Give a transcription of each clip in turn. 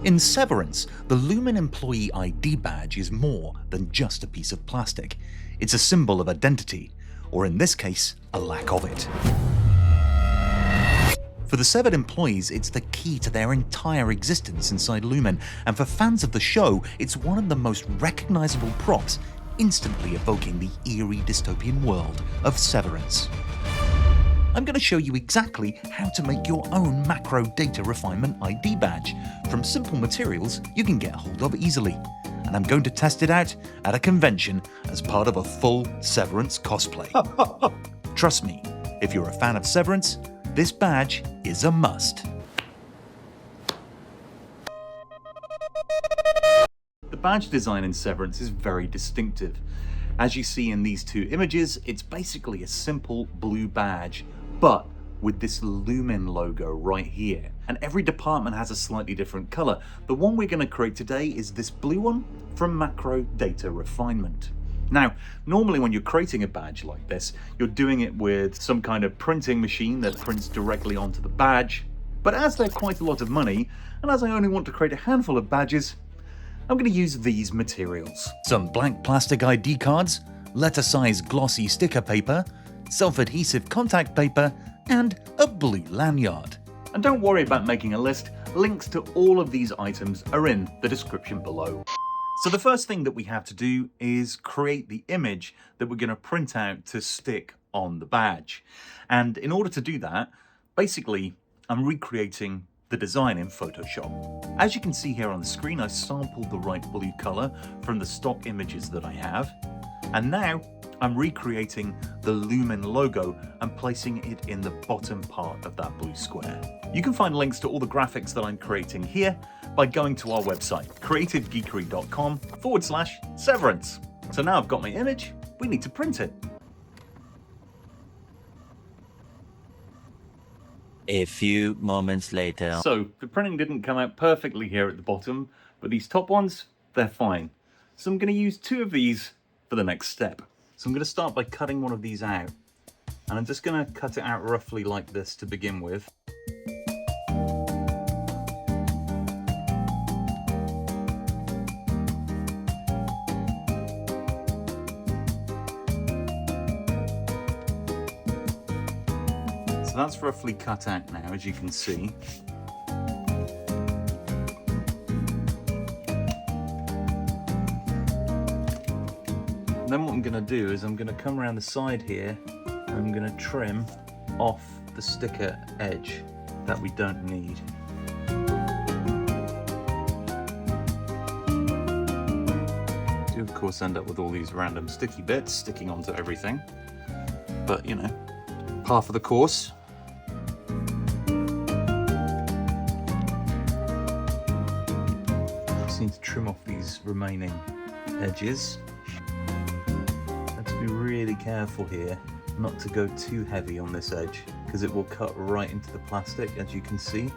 In Severance, the Lumon Employee ID Badge is more than just a piece of plastic. It's a symbol of identity, or in this case, a lack of it. For the severed employees, it's the key to their entire existence inside Lumon, and for fans of the show, it's one of the most recognizable props, instantly evoking the eerie dystopian world of Severance. I'm going to show you exactly how to make your own Macrodata Refinement ID badge from simple materials you can get hold of easily. And I'm going to test it out at a convention as part of a full Severance cosplay. Trust me, if you're a fan of Severance, this badge is a must. The badge design in Severance is very distinctive. As you see in these two images, it's basically a simple blue badge, but with this Lumon logo right here. And every department has a slightly different color. The one we're going to create today is this blue one from Macrodata Refinement. Now, normally when you're creating a badge like this, you're doing it with some kind of printing machine that prints directly onto the badge. But as they're quite a lot of money, and as I only want to create a handful of badges, I'm going to use these materials. Some blank plastic ID cards, letter-sized glossy sticker paper, self-adhesive contact paper, and a blue lanyard. And don't worry about making a list, links to all of these items are in the description below. So the first thing that we have to do is create the image that we're going to print out to stick on the badge. And in order to do that, basically, I'm recreating the design in Photoshop. As you can see here on the screen, I sampled the right blue color from the stock images that I have. And now I'm recreating the Lumon logo and placing it in the bottom part of that blue square. You can find links to all the graphics that I'm creating here by going to our website, creativegeekery.com/severance. So now I've got my image, we need to print it. A few moments later. So the printing didn't come out perfectly here at the bottom, but these top ones, they're fine. So I'm going to use two of these for the next step. So I'm going to start by cutting one of these out. And I'm just going to cut it out roughly like this to begin with. So that's roughly cut out now, as you can see. And then what I'm going to do is I'm going to come around the side here and I'm going to trim off the sticker edge that we don't need. You of course end up with all these random sticky bits sticking onto everything, but you know, half of the course. Just need to trim off these remaining edges. Be really careful here not to go too heavy on this edge because it will cut right into the plastic, as you can see.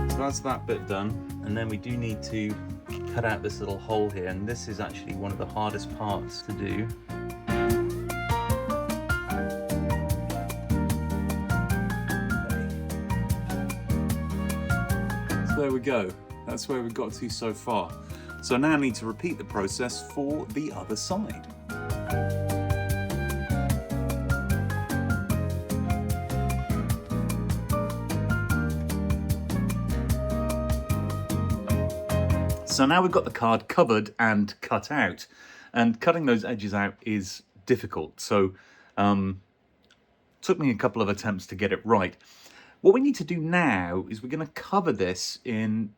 So that's that bit done, and then we do need to cut out this little hole here, and this is actually one of the hardest parts to do. There we go. That's where we've got to so far. So now I need to repeat the process for the other side. So now we've got the card covered and cut out. And cutting those edges out is difficult. So took me a couple of attempts to get it right. What we need to do now is we're going to cover this in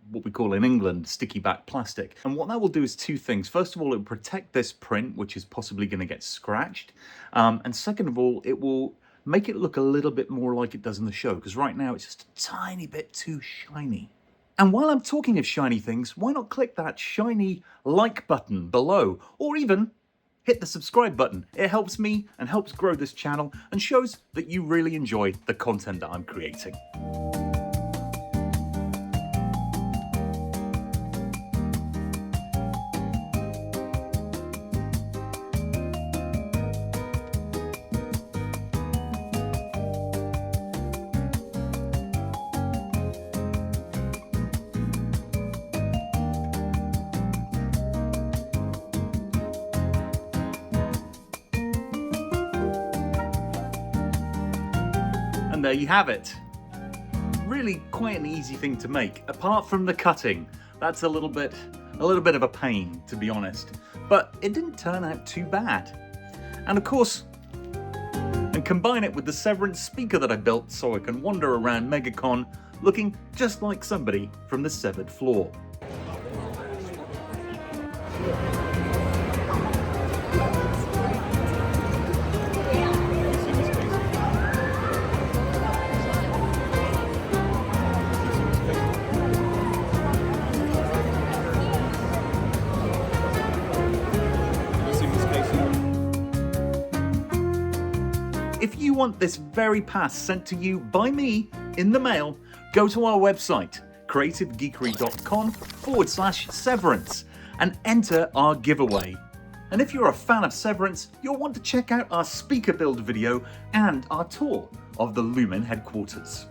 what we call in England sticky back plastic. And what that will do is two things. First of all, it will protect this print, which is possibly going to get scratched. And second of all, it will make it look a little bit more like it does in the show, because right now it's just a tiny bit too shiny. And while I'm talking of shiny things, why not click that shiny like button below, or even hit the subscribe button. It helps me and helps grow this channel and shows that you really enjoy the content that I'm creating. And there you have it. Really quite an easy thing to make, apart from the cutting. That's a little bit of a pain, to be honest. But it didn't turn out too bad. And of course, and combine it with the Severance speaker that I built so I can wander around MegaCon looking just like somebody from the severed floor. If you want this very pass sent to you by me in the mail, go to our website, creativegeekery.com/Severance, and enter our giveaway. And if you're a fan of Severance, you'll want to check out our speaker build video and our tour of the Lumon headquarters.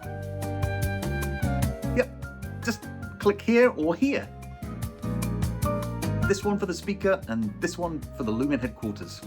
Yep, just click here or here. This one for the speaker and this one for the Lumon headquarters.